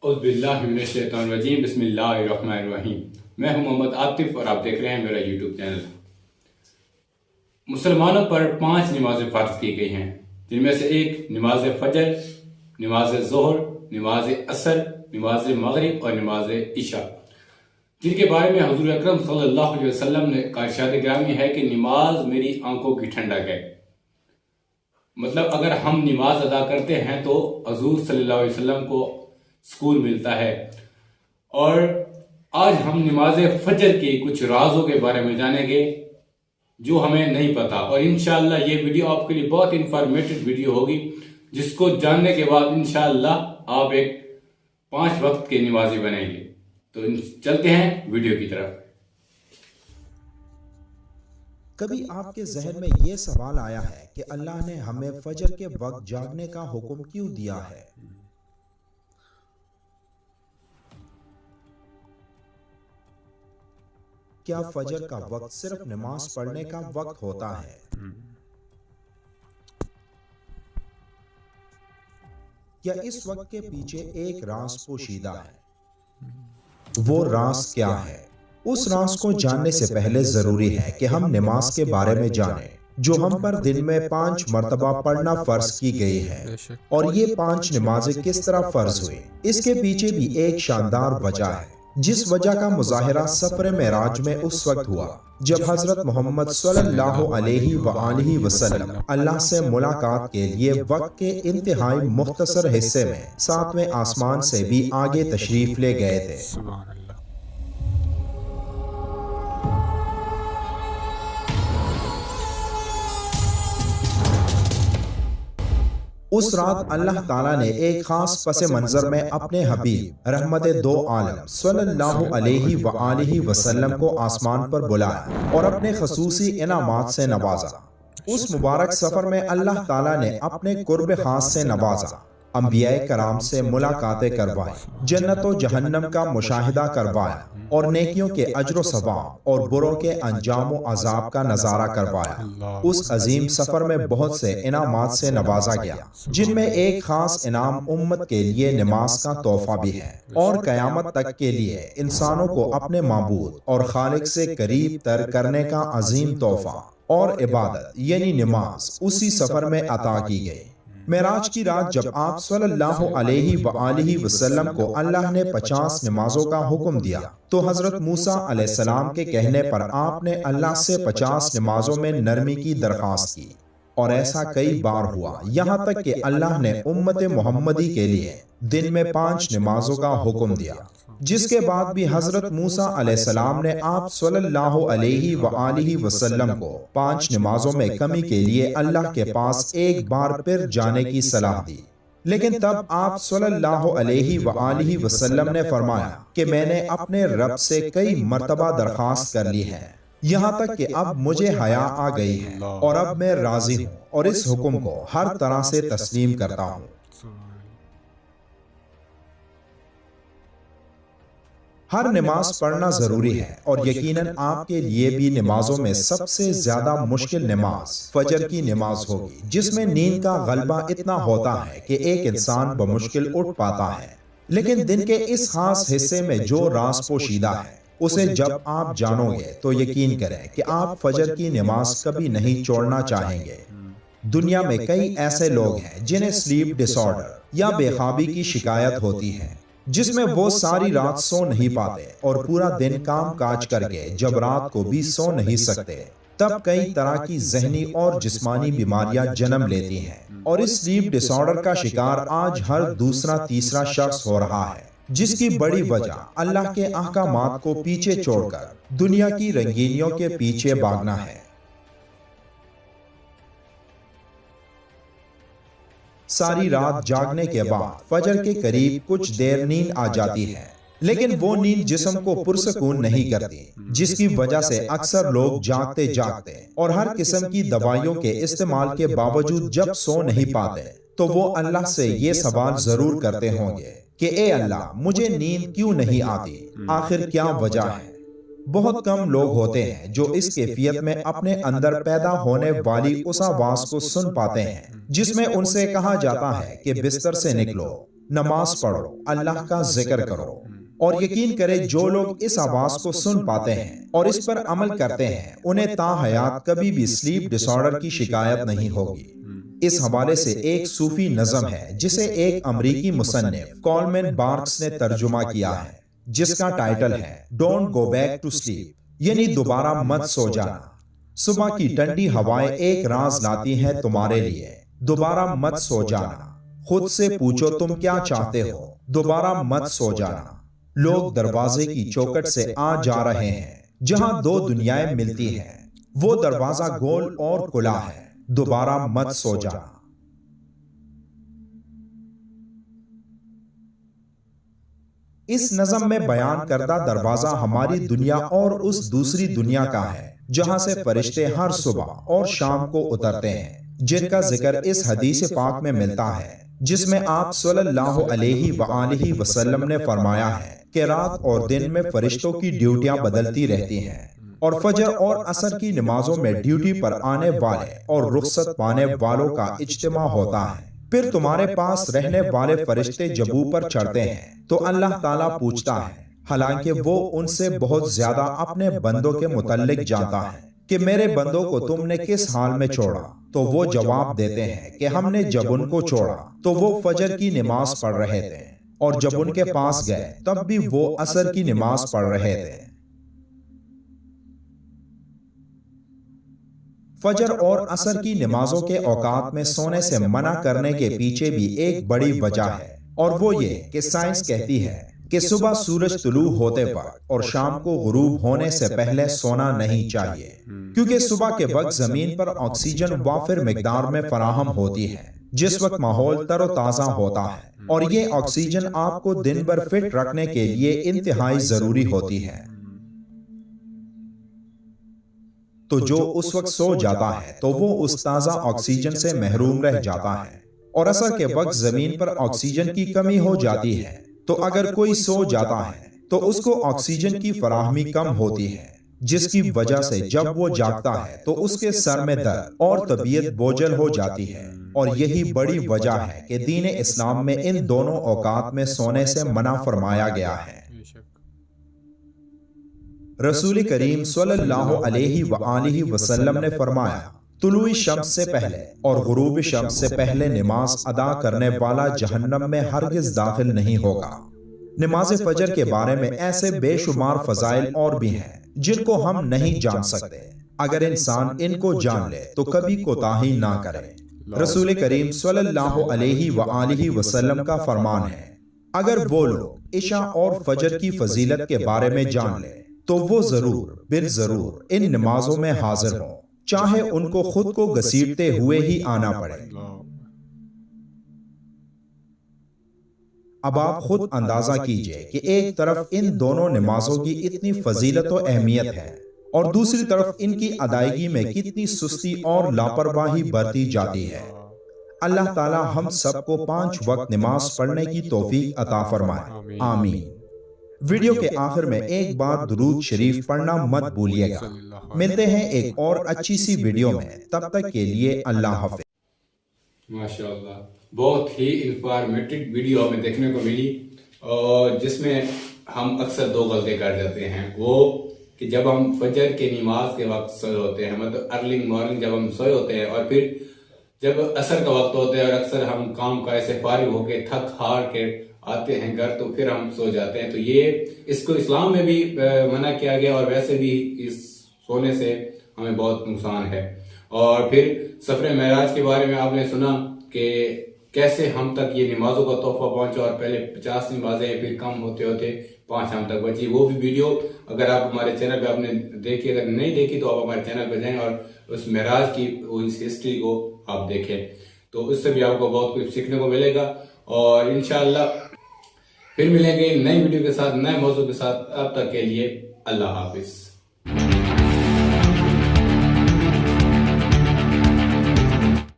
اعوذ باللہ من الشیطان الرجیم، بسم اللہ الرحمن الرحیم۔ میں ہوں محمد عاطف اور آپ دیکھ رہے ہیں میرا یوٹیوب چینل۔ مسلمانوں پر 5 نمازیں فرض کی گئی ہیں، جن میں سے ایک نماز فجر، نماز ظہر، نماز عصر، نماز مغرب اور نماز عشاء، جن کے بارے میں حضور اکرم صلی اللہ علیہ وسلم نے کا ارشاد گرامی ہے کہ نماز میری آنکھوں کی ٹھنڈک ہے۔ مطلب اگر ہم نماز ادا کرتے ہیں تو حضور صلی اللہ علیہ وسلم کو سکون ملتا ہے۔ اور آج ہم نماز فجر کی کچھ رازوں کے بارے میں جانیں گے جو ہمیں نہیں پتا، اور انشاءاللہ یہ ویڈیو آپ کے لیے بہت انفارمیٹو ویڈیو ہوگی، جس کو جاننے کے بعد انشاءاللہ آپ ایک 5 وقت کے نمازی بنیں گے۔ تو چلتے ہیں ویڈیو کی طرف۔ کبھی آپ کے ذہن میں یہ سوال آیا ہے کہ اللہ نے ہمیں فجر کے وقت جاگنے کا حکم کیوں دیا ہے؟ کیا فجر کا وقت صرف نماز پڑھنے کا وقت ہوتا ہے؟ یا اس وقت کے پیچھے ایک راز پوشیدہ ہے؟ وہ راز کیا ہے؟ اس راز کو جاننے سے پہلے ضروری ہے کہ ہم نماز کے بارے میں جانیں، جو ہم پر دن میں 5 مرتبہ پڑھنا فرض کی گئی ہے۔ اور یہ 5 نمازیں کس طرح فرض ہوئی، اس کے پیچھے بھی ایک شاندار وجہ ہے، جس وجہ کا مظاہرہ سفر معراج میں اس وقت ہوا جب حضرت محمد صلی اللہ علیہ وآلہ وسلم اللہ سے ملاقات کے لیے وقت کے انتہائی مختصر حصے میں 7ویں آسمان سے بھی آگے تشریف لے گئے تھے۔ اس رات اللہ تعالیٰ نے ایک خاص پس منظر میں اپنے حبیب رحمت دو عالم صلی اللہ علیہ وآلہ وسلم کو آسمان پر بلایا اور اپنے خصوصی انعامات سے نوازا۔ اس مبارک سفر میں اللہ تعالیٰ نے اپنے قرب خاص سے نوازا، انبیاء کرام سے ملاقاتیں کروائی، جنت و جہنم کا مشاہدہ کروایا، اور نیکیوں کے اجر و ثواب اور بروں کے انجام و عذاب کا نظارہ کروایا۔ اس عظیم سفر میں بہت سے انعامات سے نوازا گیا، جن میں ایک خاص انعام امت کے لیے نماز کا تحفہ بھی ہے، اور قیامت تک کے لیے انسانوں کو اپنے معبود اور خالق سے قریب تر کرنے کا عظیم تحفہ اور عبادت یعنی نماز اسی سفر میں عطا کی گئی۔ معراج کی رات جب آپ صلی اللہ علیہ وآلہ وسلم کو اللہ نے 50 نمازوں کا حکم دیا تو حضرت موسیٰ علیہ السلام کے کہنے پر آپ نے اللہ سے 50 نمازوں میں نرمی کی درخواست کی، اور ایسا کئی بار ہوا، یہاں تک کہ اللہ نے امت محمدی کے لیے دن میں 5 نمازوں کا حکم دیا، جس کے بعد بھی حضرت موسیٰ علیہ السلام نے آپ صلی اللہ علیہ وآلہ وسلم کو 5 نمازوں میں کمی کے لیے اللہ کے پاس ایک بار پھر جانے کی صلاح دی۔ لیکن تب آپ صلی اللہ علیہ وآلہ وسلم نے فرمایا کہ میں نے اپنے رب سے کئی مرتبہ درخواست کر لی ہے، یہاں تک کہ اب مجھے حیا آ گئی ہے، اور اب میں راضی ہوں اور اس حکم کو ہر طرح سے تسلیم کرتا ہوں۔ ہر نماز پڑھنا ضروری ہے، اور یقیناً آپ کے لیے بھی نمازوں میں سب سے زیادہ مشکل نماز فجر کی نماز ہوگی، جس میں نیند کا غلبہ اتنا ہوتا ہے کہ ایک انسان بمشکل اٹھ پاتا ہے۔ لیکن دن کے اس خاص حصے میں جو راز پوشیدہ ہے، اسے جب آپ جانو گے تو یقین کریں کہ آپ فجر کی نماز کبھی نہیں چھوڑنا چاہیں گے۔ دنیا میں کئی ایسے لوگ ہیں جنہیں سلیپ ڈس آرڈر یا بے خوابی کی شکایت ہوتی ہے، جس میں وہ ساری رات سو نہیں پاتے اور پورا دن کام کاج کر کے جب رات کو بھی سو نہیں سکتے، تب کئی طرح کی ذہنی اور جسمانی بیماریاں جنم لیتی ہیں، اور اس سلیپ ڈس آرڈر کا شکار آج ہر دوسرا تیسرا شخص ہو رہا ہے، جس کی بڑی وجہ اللہ کے احکامات کو پیچھے چھوڑ کر دنیا کی رنگینیوں کے پیچھے بھاگنا ہے۔ ساری رات جاگنے کے بعد فجر کے قریب کچھ دیر نیند آ جاتی ہے، لیکن وہ نیند جسم کو پرسکون نہیں کرتی، جس کی وجہ سے اکثر لوگ جاگتے جاگتے اور ہر قسم کی دوائیوں کے استعمال کے باوجود جب سو نہیں پاتے تو وہ اللہ سے یہ سوال ضرور کرتے ہوں گے کہ اے اللہ، مجھے نیند کیوں نہیں آتی، آخر کیا وجہ ہے؟ بہت کم لوگ ہوتے ہیں جو اس کیفیت میں اپنے اندر پیدا ہونے والی اس آواز کو سن پاتے ہیں جس میں ان سے کہا جاتا ہے کہ بستر سے نکلو، نماز پڑھو، اللہ کا ذکر کرو، اور یقین کرے جو لوگ اس آواز کو سن پاتے ہیں اور اس پر عمل کرتے ہیں انہیں تا حیات کبھی بھی سلیپ ڈس آرڈر کی شکایت نہیں ہوگی۔ اس حوالے سے ایک صوفی نظم ہے جسے ایک امریکی مصنف کولمن بارکس نے ترجمہ کیا ہے، جس کا ٹائٹل ہے don't go back to sleep, یعنی دوبارہ مت سو جانا۔ صبح کی ٹھنڈی ہوائیں ایک راز لاتی ہیں تمہارے لیے، دوبارہ مت سو جانا۔ خود سے پوچھو تم کیا چاہتے ہو، دوبارہ مت سو جانا۔ لوگ دروازے کی چوکھٹ سے آ جا رہے ہیں جہاں دو دنیایں ملتی ہیں، وہ دروازہ گول اور کھلا ہے، دوبارہ مت سو جانا۔ اس نظم میں بیان کردہ دروازہ ہماری دنیا اور اس دوسری دنیا کا ہے جہاں سے فرشتے ہر صبح اور شام کو اترتے ہیں، جن کا ذکر اس حدیث پاک میں ملتا ہے جس میں آپ صلی اللہ علیہ وآلہ وسلم نے فرمایا ہے کہ رات اور دن میں فرشتوں کی ڈیوٹیاں بدلتی رہتی ہیں، اور فجر اور عصر کی نمازوں میں ڈیوٹی پر آنے والے اور رخصت پانے والوں کا اجتماع ہوتا ہے۔ پھر تمہارے پاس رہنے والے فرشتے جب اوپر چڑھتے ہیں تو اللہ تعالیٰ پوچھتا ہے، حالانکہ وہ ان سے بہت زیادہ اپنے بندوں کے متعلق جانتا ہے، کہ میرے بندوں کو تم نے کس حال میں چھوڑا؟ تو وہ جواب دیتے ہیں کہ ہم نے جب ان کو چھوڑا تو وہ فجر کی نماز پڑھ رہے تھے، اور جب ان کے پاس گئے تب بھی وہ عصر کی نماز پڑھ رہے تھے۔ فجر اور عصر کی نمازوں کے اوقات میں سونے سے منع کرنے کے پیچھے بھی ایک بڑی وجہ ہے، اور وہ یہ کہ سائنس کہتی ہے کہ صبح سورج طلوع ہوتے وقت اور شام کو غروب ہونے سے پہلے سونا نہیں چاہیے، کیونکہ صبح کے وقت زمین پر آکسیجن وافر مقدار میں فراہم ہوتی ہے، جس وقت ماحول تر و تازہ ہوتا ہے، اور یہ آکسیجن آپ کو دن بھر فٹ رکھنے کے لیے انتہائی ضروری ہوتی ہے۔ تو جو اس وقت سو جاتا ہے تو وہ اس تازہ آکسیجن سے محروم رہ جاتا ہے، اور عصر کے وقت زمین پر آکسیجن کی کمی ہو جاتی ہے، تو اگر کوئی سو جاتا ہے تو اس کو آکسیجن کی فراہمی کم ہوتی ہے، جس کی وجہ سے جب وہ جاگتا ہے تو اس کے سر میں درد اور طبیعت بوجھل ہو جاتی ہے، اور یہی بڑی وجہ ہے کہ دین اسلام میں ان دونوں اوقات میں سونے سے منع فرمایا گیا ہے۔ رسول کریم صلی اللہ علیہ وآلہ وسلم نے فرمایا، طلوع شمس سے پہلے اور غروب شمس سے پہلے نماز ادا کرنے والا جہنم میں ہرگز داخل نہیں ہوگا۔ نماز فجر کے بارے میں ایسے بے شمار فضائل اور بھی ہیں جن کو ہم نہیں جان سکتے، اگر انسان ان کو جان لے تو کبھی کوتاہی نہ کرے۔ رسول کریم صلی اللہ علیہ وآلہ وسلم کا فرمان ہے، اگر وہ لوگ عشاء اور فجر کی فضیلت کے بارے میں جان لے تو وہ ضرور بالضرور ان نمازوں میں حاضر ہوں، چاہے ان کو خود کو گھسیٹتے ہوئے ہی آنا پڑے۔ اب آپ خود اندازہ کیجئے کہ ایک طرف ان دونوں نمازوں کی اتنی فضیلت و اہمیت ہے، اور دوسری طرف ان کی ادائیگی میں کتنی سستی اور لاپرواہی برتی جاتی ہے۔ اللہ تعالی ہم سب کو 5 وقت نماز پڑھنے کی توفیق عطا فرمائے، آمین۔ ویڈیو کے آخر میں ایک بار درود شریف پڑھنا مت بھولیے گا۔ ملتے ہیں ایک اور اچھی سی ویڈیو میں، تب تک کے لیے اللہ حافظ۔ ماشاءاللہ، بہت ہی انفارمیٹو ویڈیو ہمیں دیکھنے کو ملی، اور جس میں ہم اکثر 2 غلطی کر جاتے ہیں، وہ کہ جب ہم فجر کی نماز کے وقت سوئے ہوتے ہیں، مطلب ارلی مارننگ جب ہم سوئے ہوتے ہیں، اور پھر جب عصر کا وقت ہوتا ہے اور اکثر ہم کام کاج سے فارغ ہو کے تھک ہار کے آتے ہیں گھر تو پھر ہم سو جاتے ہیں، تو یہ اس کو اسلام میں بھی منع کیا گیا، اور ویسے بھی اس سونے سے ہمیں بہت نقصان ہے۔ اور پھر سفر معراج کے بارے میں آپ نے سنا کہ کیسے ہم تک یہ نمازوں کا تحفہ پہنچا، اور پہلے 50 نمازیں پھر کم ہوتے ہوتے 5 ہم تک بچی۔ وہ بھی ویڈیو اگر آپ ہمارے چینل پہ آپ نے دیکھی، اگر نہیں دیکھی تو آپ ہمارے چینل پہ جائیں اور اس معراج کی اس ہسٹری کو آپ دیکھیں، تو اس سے بھی آپ کو بہت کچھ سیکھنے کو ملے گا۔ اور انشاءاللہ پھر ملیں گے نئی ویڈیو کے ساتھ، نئے موضوع کے ساتھ، اب تک کے لیے اللہ حافظ۔